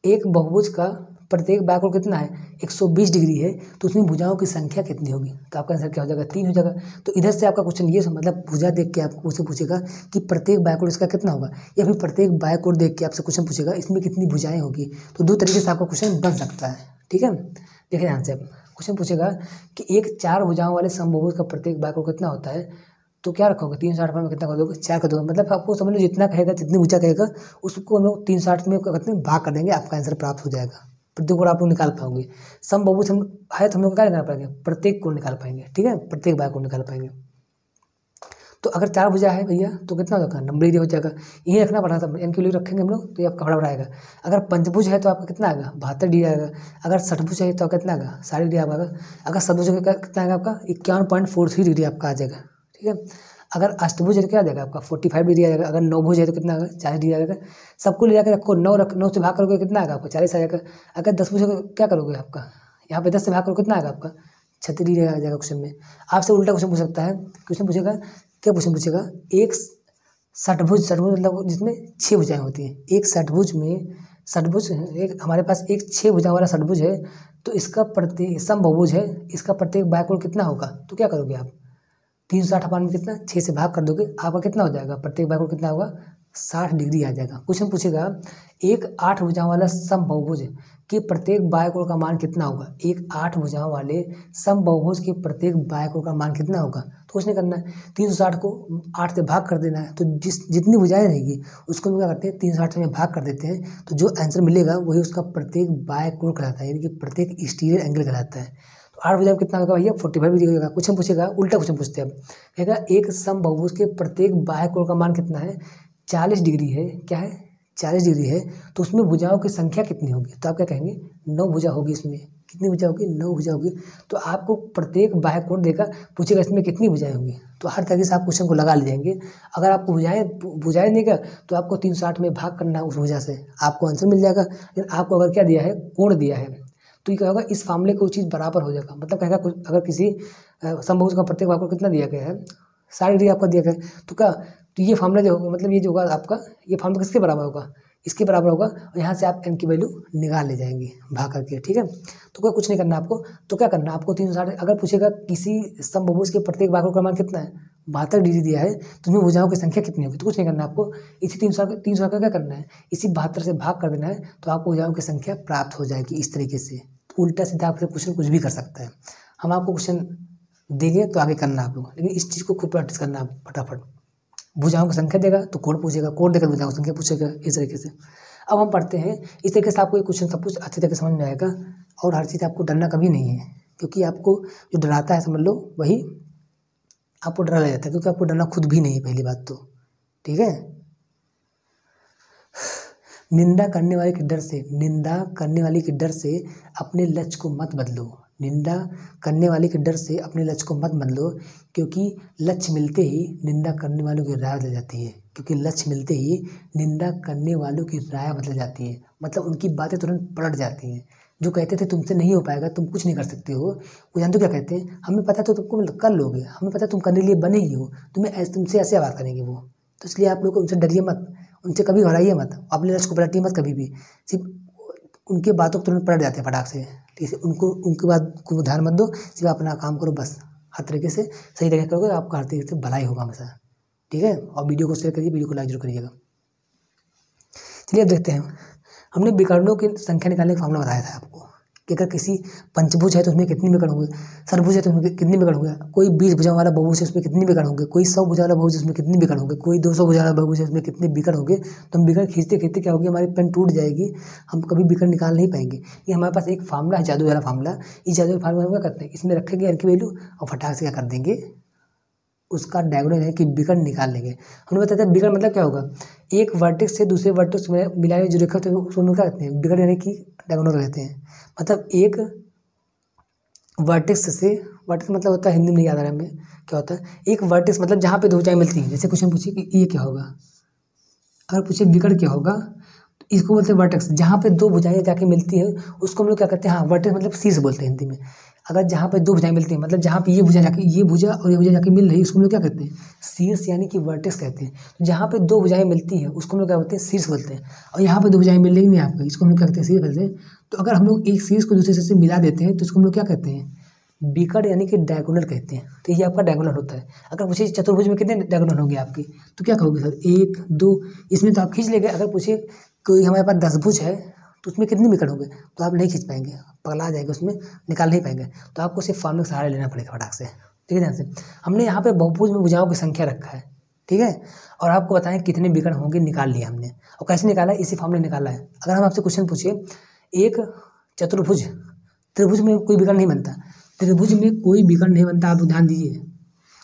एक बहुभुज का प्रत्येक बाह्य कोण कितना है 120 डिग्री है, तो उसमें भुजाओं की संख्या कितनी होगी, तो आपका आंसर क्या हो जाएगा 3 हो जाएगा। तो इधर से आपका क्वेश्चन ये मतलब भुजा देख के आपको उससे पूछेगा कि प्रत्येक बाह्य कोण इसका कितना होगा, या फिर प्रत्येक बाह्य कोण देख के आपसे क्वेश्चन पूछेगा इसमें कितनी भुजाएं होगी। तो 2 तरीके से आपका क्वेश्चन बन सकता है। ठीक है, देखिए ध्यान से, क्वेश्चन पूछेगा कि एक 4 भुजाओं वाले समबहुभुज का प्रत्येक बाह्य कोण कितना होता है, तो क्या रखोगे 360 में कितना कर दोगे 4 कर दोगे। मतलब आपको समझ लो जितना कहेगा जितनी भुजा कहेगा उसको हम लोग 360 में कितने भाग कर देंगे, आपका आंसर प्राप्त हो जाएगा। प्रत्येक कोण आप लोग निकाल पाओगे। समबहुभुज हम है तो हम लोग क्या निकाल पाएंगे, प्रत्येक कोण निकाल पाएंगे। ठीक है, प्रत्येक बाह्य कोण निकाल पाएंगे। तो अगर 4 भुजा है भैया तो कितना होगा 90 डिग्री हो जाएगा। ये रखना पड़ा था, n के लिए रखेंगे हम लोग तो ये आपका बड़ा आएगा। अगर पंचभुज है तो आपका कितना आएगा 72 डिग्री आएगा। अगर षटभुज है तो कितना आएगा 60 डिग्री आएगा। अगर सतभुज का कितना आएगा आपका 51.43 डिग्री आपका आ जाएगा। ठीक है, अगर अष्टभुज है तो क्या आ जाएगा आपका 45 डिग्री आ जाएगा। अगर नौभुज है तो कितना आएगा 40 डिग्री आएगा। सबको ले जाकर रखो, 9 से भाग करोगे कितना आएगा आपका 40 आ जाएगा। अगर 10 भुज क्या करोगे आपका यहाँ पे 10 से भाग करोगे कितना आएगा आपका 36 डिग्री आ जाएगा। क्वेश्चन में आपसे उल्टा क्वेश्चन पूछ सकता है। क्वेश्चन पूछेगा क्या, क्वेश्चन पूछेगा एक षटभुज मतलब जिसमें 6 भुजाएं होती हैं, एक षटभुज एक हमारे पास एक 6 भुजा वाला षटभुज है, तो इसका प्रत्येक समबहुभुज है, इसका प्रत्येक बाह्य कोण कितना होगा। तो क्या करोगे आप 360 अपान में कितना 6 से भाग कर दोगे, आपका कितना हो जाएगा प्रत्येक बाह्य कोण कितना होगा 60 डिग्री आ जाएगा। क्वेश्चन पूछेगा एक 8 भुजाओं वाला समबहुभुज के प्रत्येक बाह्य कोण का मान कितना होगा। एक 8 भुजाओं वाले समबहुभुज के प्रत्येक बाह्य कोण का मान कितना होगा। तो कुछ नहीं करना है, 360 को 8 से भाग कर देना है। तो जितनी भुजाएं रहेगी उसको हम क्या करते हैं 360 में भाग कर देते हैं, तो जो आंसर मिलेगा वही उसका प्रत्येक बाय कोण कहलाता है, यानी कि प्रत्येक एक्सटीरियर एंगल कहलाता है। तो 8 भुजाएं कितना होगा भैया 45 डिग्री होगा। क्वेश्चन पूछेगा, उल्टा क्वेश्चन पूछते हैं, अब कहेगा एक समबाहुभुज के प्रत्येक बाह्य कोण का मान कितना है, 40 डिग्री है। क्या है, 40 डिग्री है। तो उसमें भुजाओं की संख्या कितनी होगी, तो आप क्या कहेंगे 9 भुजा होगी। इसमें कितनी भुजा होगी, 9 भुजा होगी। तो आपको प्रत्येक बाह्य कोण देगा, पूछेगा इसमें कितनी भुजाएं होंगी, तो हर तरीके से आप क्वेश्चन को लगा ले जाएंगे। अगर आपको भुजाएं देगा तो आपको 360 में भाग करना है उस भुजा से, आपको आंसर मिल जाएगा। लेकिन आपको अगर क्या दिया है, कोण दिया है, तो ये क्या होगा, इस फार्मूले को चीज़ बराबर हो जाएगा। मतलब कहेगा अगर किसी समबाहुभुज का प्रत्येक बाह्य कोण कितना दिया गया है, 60 डिग्री आपका दिया गया है, तो क्या, तो ये फार्मूला जो होगा, मतलब ये जो होगा आपका, ये फार्मूला किसके बराबर होगा, इसके बराबर होगा। और यहाँ से आप n की वैल्यू निकाल ले जाएंगे भाग करके, ठीक है। तो कोई कुछ नहीं करना आपको, तो क्या करना आपको 360, अगर पूछेगा किसी समबाहुभुज के प्रत्येक बाह्य कोण का मान कितना है, 72 डिग्री दिया है, तो उसमें भुजाओं की संख्या कितनी होगी, तो कुछ नहीं करना आपको, इसी 360 का क्या करना है, इसी 72 से भाग कर देना है, तो आपको भुजाओं की संख्या प्राप्त हो जाएगी इस तरीके से। तो उल्टा सीधा आपसे क्वेश्चन कुछ भी कर सकता है। हम आपको क्वेश्चन देंगे तो आगे करना आप लोग, लेकिन इस चीज़ को खूब प्रैक्टिस करना आप फटाफट। भुजाओं की संख्या देगा तो कोण पूछेगा, कोण देकर भुजाओं की संख्या पूछेगा, इस तरीके से। अब हम पढ़ते हैं, इस तरीके से आपको ये क्वेश्चन सब कुछ अच्छे तरीके से समझ में आएगा, और हर चीज़ आपको डरना कभी नहीं है, क्योंकि आपको जो डराता है समझ लो वही आपको डरा ले जाता है, क्योंकि आपको डरना खुद भी नहीं है पहली बात तो, ठीक है। निंदा करने वाले के डर से, निंदा करने वाले के डर से अपने लक्ष्य को मत बदलो, निंदा करने वाले के डर से अपने लक्ष्य को मत बदलो, क्योंकि लक्ष्य मिलते ही निंदा करने वालों की राय बदल जाती है, क्योंकि लक्ष्य मिलते ही निंदा करने वालों की राय बदल जाती है। मतलब उनकी बातें तुरंत पलट जाती हैं। जो कहते थे तुमसे नहीं हो पाएगा, तुम कुछ नहीं कर सकते हो, वो जानते हो क्या कहते हैं, हमें पता तो तुमको कर लोगे, हमें पता तुम करने के लिए बने ही हो, तुमसे ऐसे बात करेंगे वो। तो इसलिए आप लोग को उनसे डरिए मत, उनसे कभी घबराइए मत, अपने लक्ष्य को पलटिए मत कभी भी। सिर्फ उनके बातों को तुरंत पलट जाते हैं फटाक से, ठीक है। उनकी बात को ध्यान मत दो, सिर्फ अपना काम करो बस। हर तरीके से सही तरीके करोगे आपका हर तरीके से भलाई होगा हमेशा, ठीक है। और वीडियो को शेयर करिए, वीडियो को लाइक जरूर करिएगा। चलिए अब देखते हैं, हमने विकर्णों की संख्या निकालने का फार्मूला बताया था आपको, कि अगर किसी पंचभुज है तो उसमें कितनी विकर्ण होंगे, षडभुज है तो उसमें कितनी विकर्ण होंगे, कोई 20 भुजाओं वाला बहुभुज है उसमें कितनी विकर्ण होंगे, कोई 100 भुजा वाला बहुभुज है उसमें कितनी विकर्ण होंगे, कोई 200 भुजा वाला बहुभुज है उसमें कितने विकर्ण होंगे। तो हम विकर्ण खींचते खींचते क्या होगी, हमारी पेन टूट जाएगी, हम कभी विकर्ण निकाल नहीं पाएंगे। ये हमारे पास एक फार्मूला है, जादू वाला फार्मूला। इस जादू फार्मूला हम क्या करते हैं, इसमें रखेंगे n की वैल्यू और फटाक से क्या कर देंगे, उसका डायगोनल है कि विकर्ण निकाल लेंगे। हमने बताया था विकर्ण मतलब क्या होगा, एक वर्टेक्स से दूसरे वर्टेक्स में मिलाने जो रेखा होती है उसको क्या कहते हैं, विकर्ण यानी कि डायगोनल कहते हैं। मतलब एक वर्टेक्स से, वर्टेक्स मतलब होता है, हिंदी में नहीं याद आ रहा है हमें क्या होता है, एक वर्टेक्स मतलब जहाँ पे दो भुजाएं मिलती हैं। जैसे क्वेश्चन पूछिए कि ये क्या होगा, अगर पूछे विकर्ण क्या होगा, तो इसको बोलते हैं वर्टेक्स, जहाँ पे दो भुजाएं जाके मिलती है उसको हम लोग क्या कहते हैं, हाँ वर्टेक्स मतलब शीर्ष बोलते हैं हिंदी में। अगर जहाँ पे दो भुजाएं मिलती हैं, मतलब जहाँ पे ये भुजा जाके, ये भुजा और ये भुजा जाके मिल रही है, उसको हम लोग क्या कहते हैं, शीर्ष यानी कि वर्टेक्स कहते हैं। तो जहाँ पे दो भुजाएं मिलती हैं उसको हम लोग क्या बोलते हैं, शीर्ष बोलते हैं। और यहाँ पे दो भुजाएं मिल रही नहीं आपको, इसको हम लोग क्या कहते हैं, शीर्ष बोलते हैं। तो अगर हम लोग एक शीर्ष को दूसरे शीर्ष से मिला देते हैं तो इसको हम लोग क्या कहते हैं, विकर्ण यानी कि डायगोनल कहते हैं। तो ये आपका डायगोनल होता है। अगर पूछे चतुर्भुज में कितने डायगोनल होंगे आपके, तो क्या कहोगे सर, 1 2, इसमें तो आप खींच लेंगे। अगर पूछे कोई हमारे पास 10 भुज है तो उसमें कितने विकर्ण होंगे, तो आप नहीं खींच पाएंगे, पगला जाएगा, उसमें निकाल नहीं पाएंगे। तो आपको सिर्फ फार्मूले का सहारा लेना पड़ेगा फटाक से, ठीक है ध्यान से। हमने यहाँ पे बहुभुज में भुजाओं की संख्या रखा है, ठीक है, और आपको बताएं कितने विकर्ण होंगे निकाल लिया हमने। और कैसे निकाला है, इसी फार्मूले निकाला है। अगर हम आपसे क्वेश्चन पूछिए, एक चतुर्भुज, त्रिभुज में कोई विकर्ण नहीं बनता, त्रिभुज में कोई विकर्ण नहीं बनता, आप ध्यान दीजिए।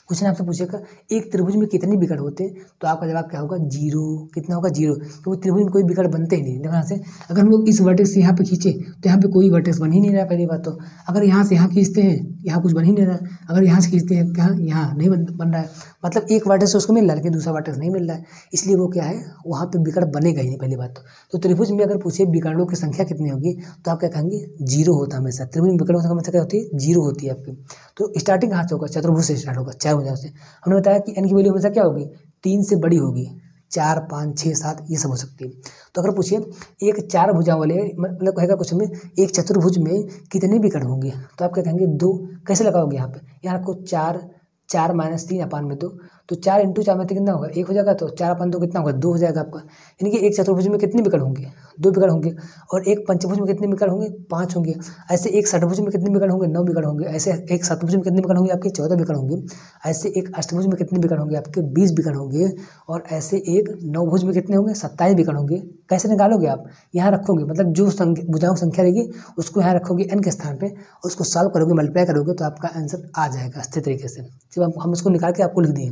क्वेश्चन आपसे पूछेगा एक त्रिभुज में कितने विकर्ण होते, तो आपका जवाब क्या होगा, 0। कितना होगा, 0, क्योंकि त्रिभुज में कोई विकर्ण बनते ही नहीं। देखो यहाँ से अगर हम लोग इस वर्टेक्स से यहाँ पे खींचे तो यहाँ पे कोई वर्टेक्स बन ही नहीं रहा, पहली बात तो। अगर यहाँ से यहाँ खींचते हैं, यहाँ कुछ बन ही नहीं रहा। अगर यहाँ से खींचते हैं, क्या यहाँ नहीं बन रहा है, मतलब एक वर्टेक्स उसको मिल रहा है लेकिन दूसरा वर्टेक्स नहीं मिल रहा है, इसलिए वो क्या है, वहाँ पे विकर्ण बनेगा ही नहीं, पहली बात तो त्रिभुज में अगर पूछे विकर्णों की संख्या कितनी होगी, तो आप क्या कहेंगे, 0 होता है हमेशा। त्रिभुज में विकर्णों की संख्या क्या होती है, 0 होती है आपकी। तो स्टार्टिंग कहाँ से होगा, चतुर्भुज से स्टार्ट होगा, 4 भुजाओं से। हमने बताया कि n की वैल्यू हमेशा क्या होगी, 3 से बड़ी होगी, 4 5 6 7 ये सब हो सकती है। तो अगर पूछिए एक 4 भुजाओं वाले, मतलब कहेगा कुछ में एक चतुर्भुज में कितने विकर्ण होंगे, तो आप क्या कहेंगे, 2। कैसे लगाओगे यहाँ पे, यहाँ को 4 4 - 3 अपान में 2, तो 4 इंटू 4 में कितना होगा 1 हो जाएगा, तो 4 अपन 2 कितना होगा 2 हो जाएगा आपका। यानी कि एक चतुर्भुज में कितने विकर्ण होंगे 2 विकर्ण होंगे, और एक पंचभुज में कितने विकर्ण होंगे 5 होंगे। ऐसे एक षटभुज में कितने विकर्ण होंगे 9 विकर्ण होंगे। ऐसे एक सतभुज में कितने विकर्ण होंगे आपके 14 विकर्ण होंगे। ऐसे एक अष्टभुज में कितने विकर्ण होंगे आपके 20 विकर्ण होंगे। और ऐसे एक नवभुज में कितने होंगे 27 विकर्ण होंगे। कैसे निकालोगे आप, यहाँ रखोगे, मतलब जो भुजाओं की संख्या रहेगी उसको यहाँ रखोगे n के स्थान पे, उसको सॉल्व करोगे, मल्टीप्लाई करोगे, तो आपका आंसर आ जाएगा अच्छे तरीके से। जब हम उसको निकाल के आपको लिख दिए,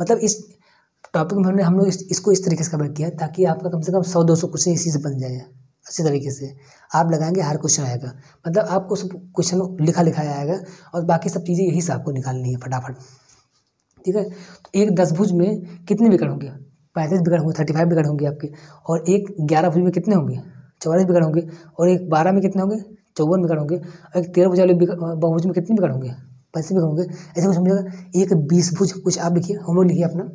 मतलब इस टॉपिक में हम लोग इसको इस तरीके से कवर किया ताकि आपका कम से कम 100-200 क्वेश्चन इसी से बन जाए अच्छे तरीके से। आप लगाएंगे हर क्वेश्चन आएगा, मतलब आपको सब क्वेश्चन लिखा आएगा, और बाकी सब चीज़ें यही से आपको निकालनी है फटाफट, ठीक है। तो एक 10 भुज में कितने विकर्ण होंगे 35 विकर्ण होंगे, 35 विकर्ण होंगे आपके। और एक 11 भुज में कितने होंगे 44 विकर्ण होंगे। और एक 12 में कितने होंगे 54 विकर्ण होंगे। और एक 13 भुज वाले बहुभुज में कितने विकर्ण होंगे 85 विकर्ण होंगे। ऐसे कुछ समझिएगा। एक 20 भुज, कुछ आप लिखिए, हम लोग लिखिए अपना,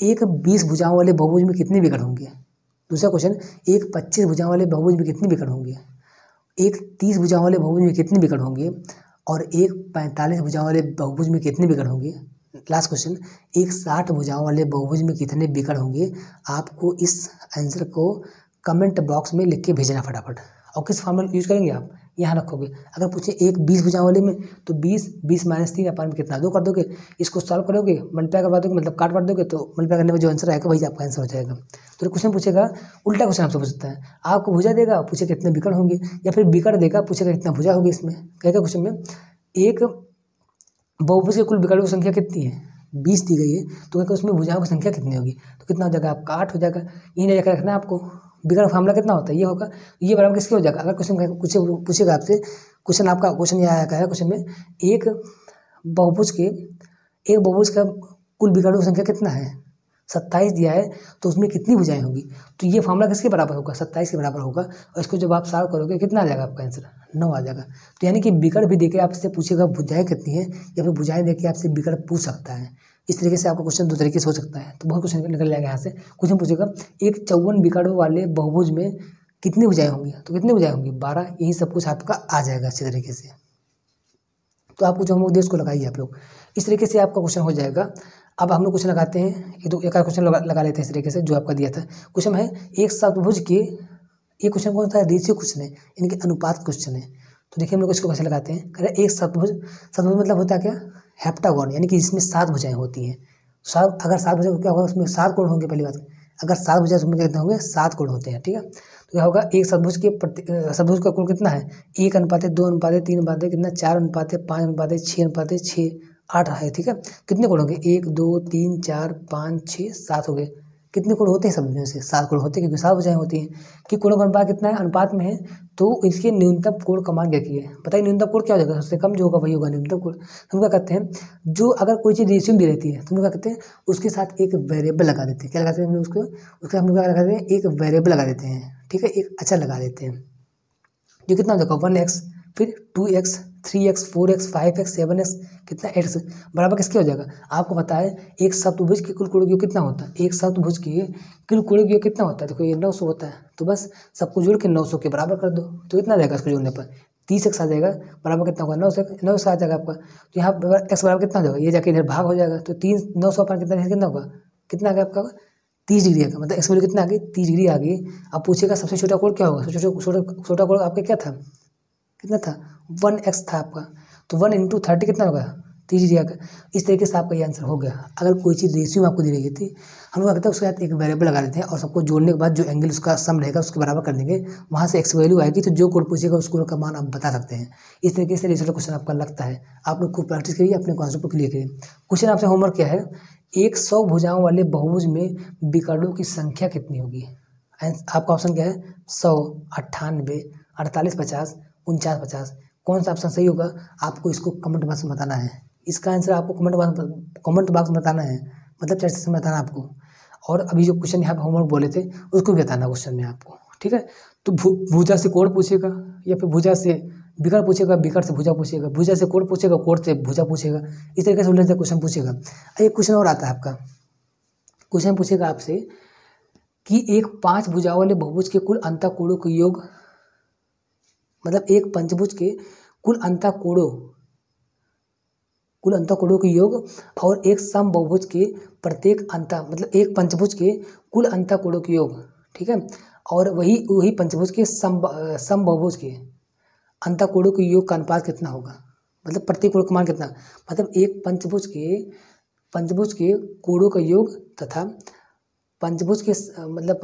एक 20 भुजाओं वाले बहुभुज में कितने विकर्ण होंगे। दूसरा क्वेश्चन, एक 25 भुजाओं वाले बहुभुज में कितने विकर्ण होंगे। एक 30 भुजाओं वाले बहुभुज में कितने विकर्ण होंगे। और एक 45 भुजाओं वाले बहुभुज में कितने विकर्ण होंगे। लास्ट क्वेश्चन, एक 60 भुजाओं वाले बहुभुज में कितने विकर्ण होंगे। आपको इस आंसर को कमेंट बॉक्स में लिख के भेजना फटाफट। और किस फॉर्मूला यूज करेंगे आप, यहाँ रखोगे। अगर पूछे एक 20 भुजाओं वाले में, तो 20 माइनस 3 अपन में कितना 2 कर दोगे, इसको सॉल्व करोगे, मल्टीप्लाई करवा दोगे, मतलब काट दोगे, तो मल्टीप्लाई करने में जो आंसर आएगा वही आपका आंसर हो जाएगा। तो क्वेश्चन पूछेगा, उल्टा क्वेश्चन आपसे पूछता है, आपको भुजा देगा, पूछे कितने विकर्ण होंगे, या फिर विकर्ण देगा, पूछेगा कितना भुजा होगी। इसमें कहेगा क्वेश्चन में एक बहुभुज के कुल विकर्णों की संख्या कितनी है 20 दी गई है, तो कहकर उसमें भुजाओं की संख्या कितनी होगी, तो कितना हो जाएगा आपका 8 हो जाएगा। ये नहीं रखना है आपको, विकर्ण फार्मूला कितना होता है ये होगा, ये बराबर किसके हो जाएगा। अगर क्वेश्चन पूछेगा आपसे, क्वेश्चन आपका क्वेश्चन यह आया है, क्वेश्चन में एक बहुभुज का कुल विकर्णों की संख्या कितना है 27 दिया है, तो उसमें कितनी भुजाएं होंगी, तो ये फार्मूला किसके बराबर होगा 27 के बराबर होगा। और इसको जब आप सॉल्व करोगे कितना आ जाएगा आपका आंसर 9 आ जाएगा। तो यानी कि विकर्ण भी देके आपसे पूछेगा भुजाएं कितनी है, या फिर भुजाएं देके आपसे विकर्ण पूछ सकता है। इस तरीके से आपका क्वेश्चन 2 तरीके से हो सकता है। तो बहुत क्वेश्चन निकल जाएगा यहाँ से। क्वेश्चन पूछेगा एक 54 विकर्णों वाले बहुभुज में कितनी भुजाएं होंगी, तो कितनी भुजाएं होंगी 12। यही सब कुछ आपका आ जाएगा अच्छे तरीके से। तो आपको जो हम लोग देश को लगाइए आप लोग, इस तरीके से आपका क्वेश्चन हो जाएगा। अब हम लोग क्वेश्चन लगाते हैं, एक आध क्वेश्चन लगा लेते हैं इस तरीके से जो आपका दिया था। क्वेश्चन है एक सतभुज के, ये क्वेश्चन कौन सा है रेशियो क्वेश्चन है, यानी कि अनुपात क्वेश्चन है। तो देखिए हम लोग इसको कैसे लगाते हैं। कह रहे एक सतभुज मतलब होता है क्या हेप्टागोन, यानी कि जिसमें 7 भुजाएं होती हैं। अगर 7 भुजाएं क्या होगा, उसमें 7 कोण होंगे। पहली बात, अगर 7 भुजाएं उसमें कितने होंगे 7 कोण होते हैं, ठीक है। तो क्या होगा एक सतभुज का कोण कितना है 1:2:3 कितना 4:5:6:6 8 है, ठीक है। कितने कोण होंगे 1 2 3 4 5 6 7 हो गए। कितने कोण होते हैं सब में से 7 कोण होते हैं, क्योंकि 7 भुजाएं होती हैं। कि कोणों का अनुपात कितना है अनुपात में है, तो इसके न्यूनतम कोण का मान क्या किया है बताइए। न्यूनतम कोण क्या हो जाएगा, सबसे कम जो होगा वही होगा न्यूनतम कोण। हम क्या करते हैं, जो अगर कोई चीज़ रेशियो दी रहती है तो हम क्या करते हैं उसके साथ एक वेरिएबल लगा देते हैं। क्या लगाते हैं हम लोग उसके हम लोग क्या लगाते हैं एक वेरिएबल लगा देते हैं, ठीक है, एक अच्छा लगा देते हैं। जो कितना हो जाएगा 1x, फिर 2x, 3x, 4x, 5x, 7x, कितना x बराबर किसके हो जाएगा। आपको पता है एक सप्तभुज के कुल कोण योग कितना होता है, एक सप्तभुज के कुल कोण योग कितना होता है, देखो ये 900 होता है। तो बस सबको जोड़ के 900 के बराबर कर दो, तो कितना आ जाएगा इसको जोड़ने पर 30x आ जाएगा। बराबर कितना होगा 900 आ जाएगा आपका। तो यहाँ x बराबर कितना हो जाएगा, ये जाके इधर भाग हो जाएगा। तो 900 पर कितना होगा, कितना आ गया आपका 30 डिग्री आ गया। मतलब x वैल्यू कितना आ गई 30 डिग्री आ गई। अब पूछेगा सबसे छोटा कोण क्या होगा, सबसे छोटा कोण आपका क्या था, कितना था 1x था आपका। तो 1 × 30 कितना होगा 30 डिग्री आ गया। इस तरीके से आपका ये आंसर हो गया। अगर कोई चीज़ रेशियो में आपको दी रही थी, हम लोग क्या करते हैं उसके साथ एक वेरिएबल लगा देते हैं, और सबको जोड़ने के बाद जो एंगल उसका सम रहेगा उसके बराबर कर देंगे। वहाँ से x वैल्यू आएगी, तो जो कोण पूछेगा उस कोण का मान आप बता सकते हैं। इस तरीके से रेशियो क्वेश्चन आपका लगता है। आप लोग खूब प्रैक्टिस करिए, अपने कॉन्सेप्ट को क्लियर करिए। क्वेश्चन आपसे होमवर्क क्या है, एक 100 भुजाओं वाले बहुभुज में विकर्णों की संख्या कितनी होगी। आपका ऑप्शन क्या है 100, 98, 48, 50, 49, 50। कौन सा ऑप्शन सही होगा आपको इसको कमेंट बॉक्स में बताना है। इसका आंसर आपको कमेंट बॉक्स में बताना है, मतलब चर्चा से बताना आपको। और अभी जो क्वेश्चन यहाँ पे होमवर्क बोले थे उसको भी बताना क्वेश्चन में आपको, ठीक है। तो भुजा से कोण पूछेगा, या फिर भुजा से विकर्ण पूछेगा, विकर्ण से भुजा पूछेगा, भुजा से कोण पूछेगा, कोण से भुजा पूछेगा। इस तरीके से उल्टे से क्वेश्चन पूछेगा। एक क्वेश्चन और आता है आपका, क्वेश्चन पूछेगा आपसे कि एक 5 भुजाओं वाले बहुभुज के कुल अंतःकोणों का योग, मतलब एक पंचभुज के कुल अंतःकोणों कुल अंतःकोणों के योग और एक समबाहुभुज के प्रत्येक मतलब एक पंचभुज के कुल अंतःकोणों के योग, ठीक है। और वही पंचभुज के समबाहुभुज के अंतःकोणों के योग का अनुपात कितना होगा, मतलब प्रत्येक कोण का मान कितना, मतलब एक पंचभुज के कोणों का योग तथा पंचभुज के मतलब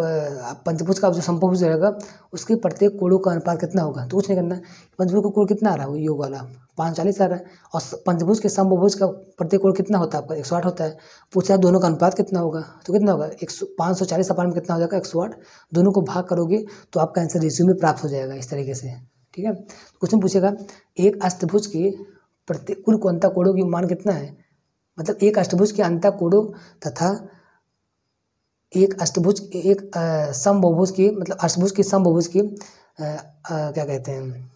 पंचभुज का जो समबाहुभुज रहेगा उसके प्रत्येक कोणों का अनुपात कितना होगा। तो कुछ नहीं करना, पंचभुज का कोण कितना आ रहा है, वो योग वाला 540 आ रहा है, और पंचभुज के समबाहुभुज का प्रत्येक कोण कितना होता है आपका 108 होता है। पूछा दोनों का अनुपात कितना होगा, तो कितना होगा 540 अपान में कितना हो जाएगा 108, दोनों को भाग करोगे तो आपका आंसर रेशियो में प्राप्त हो जाएगा इस तरीके से, ठीक है। क्वेश्चन पूछेगा एक अष्टभुज के प्रत्येक कुल अंतःकोणों की मान कितना है, मतलब एक अष्टभुज के अंतःकोणों तथा एक समबाहुभुज की, मतलब अष्टभुज की समबाहुभुज की क्या कहते हैं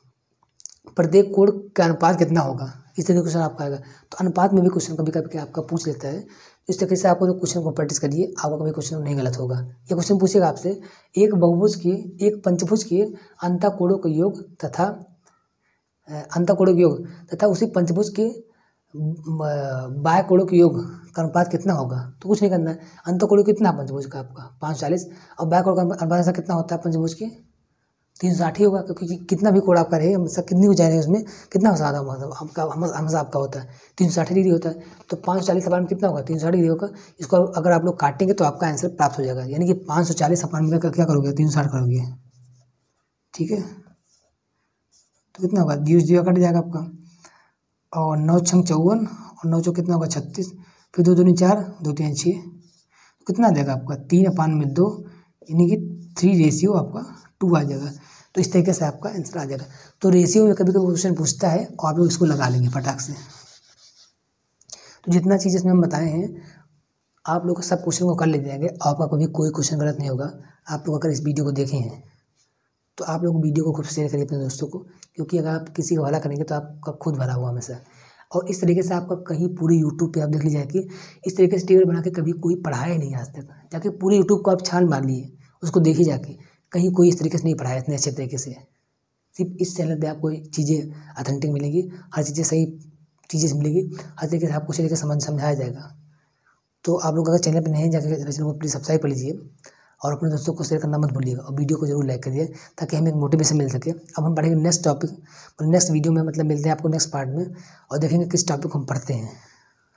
प्रत्येक कोण का अनुपात कितना होगा, इस तरह का क्वेश्चन आपका आएगा। तो अनुपात में भी क्वेश्चन कभी कभी आपका पूछ लेता है, इस तरीके से आपको जो क्वेश्चन को प्रैक्टिस करिए, आपका कभी क्वेश्चन नहीं गलत होगा। ये क्वेश्चन पूछेगा आपसे एक पंचभुज के अंतःकोणों का योग तथा उसी पंचभुज के बाह्य कोणों के योग का अनुपात कितना होगा। तो कुछ नहीं करना है, अंतःकोण कितना पंचभुज का आपका 540, और बाह्य कोण का अनुपात कितना होता है पंचभुज के 360 ही होगा, क्योंकि कितना भी कोण आपका रहे मतलब कितनी भी जाए उसमें कितना ज़्यादा मतलब आपका हमेशा आपका होता है 360 डिग्री होता है। तो 540 अपान में कितना होगा 360 डिग्री होगा। इसको अगर आप लोग काटेंगे तो आपका आंसर प्राप्त हो जाएगा, यानी कि 540 अपान में क्या करोगे 360 करोगे, ठीक है। तो कितना होगा 0 कट जाएगा आपका, और 9 छंग 54 और 9 चौक कितना होगा 36, फिर 2 दूनी 4 2 3 6, कितना आ जाएगा आपका 3 अपान में 2, यानी कि 3 रेशियो आपका 2 आ जाएगा। तो इस तरीके से आपका आंसर आ जाएगा। तो रेशियो में कभी कभी क्वेश्चन पूछता है और आप लोग इसको लगा लेंगे फटाक से। तो जितना चीज़ इसमें हम बताए हैं आप लोग सब क्वेश्चन को कर ले जाएंगे, आपका कभी कोई क्वेश्चन गलत नहीं होगा। आप लोग अगर इस वीडियो को देखे हैं तो आप लोग वीडियो को खूब शेयर करिए अपने दोस्तों को, क्योंकि अगर आप किसी का भला करेंगे तो आपका खुद भला हुआ हमेशा। और इस तरीके से आपका कहीं पूरे यूट्यूब पे आप देख लीजिए कि इस तरीके से टेबल बना के कभी कोई पढ़ाया ही नहीं आज तक, जाके पूरे यूट्यूब को आप छान मार लिए, उसको देखिए जाके कहीं कोई इस तरीके से नहीं पढ़ाया इतने अच्छे तरीके से। सिर्फ इस चैनल पे आपको चीज़ें ऑथेंटिक मिलेंगी, हर चीज़ें सही चीज़ें मिलेगी, हर तरीके से आपको उसी तरीके से समझाया जाएगा। तो आप लोग अगर चैनल पर नहीं जाकर चैनल को प्लीज़ सब्सक्राइब कर लीजिए और अपने दोस्तों को शेयर करना मत भूलिएगा, और वीडियो को जरूर लाइक करिए ताकि हमें एक मोटिवेशन मिल सके। अब हम पढ़ेंगे नेक्स्ट टॉपिक, और नेक्स्ट वीडियो में मतलब मिलते हैं आपको नेक्स्ट पार्ट में, और देखेंगे किस टॉपिक को हम पढ़ते हैं।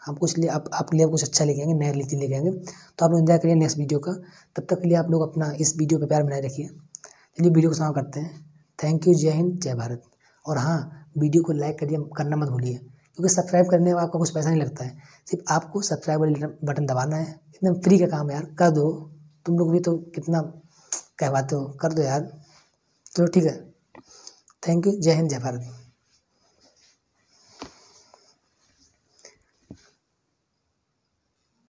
हम कुछ लिए आपके लिए कुछ अच्छा लेके आएंगे, नया चीज़ लेके आएंगे। तो आप लोग इंतजार करिए नेक्स्ट वीडियो का। तब तक के लिए आप लोग अपना इस वीडियो पर प्यार बनाए रखिए। चलिए वीडियो को समाप्त करते हैं। थैंक यू, जय हिंद, जय भारत। और हाँ, वीडियो को लाइक करिए, करना मत भूलिए, क्योंकि सब्सक्राइब करने में आपका कुछ पैसा नहीं लगता है, सिर्फ आपको सब्सक्राइब वाले बटन दबाना है। एकदम फ्री का काम है यार, कर दो। तुम लोग भी तो कितना कहवाते हो, कर दो यार। चलो ठीक है, थैंक यू, जय हिंद, जय भारत।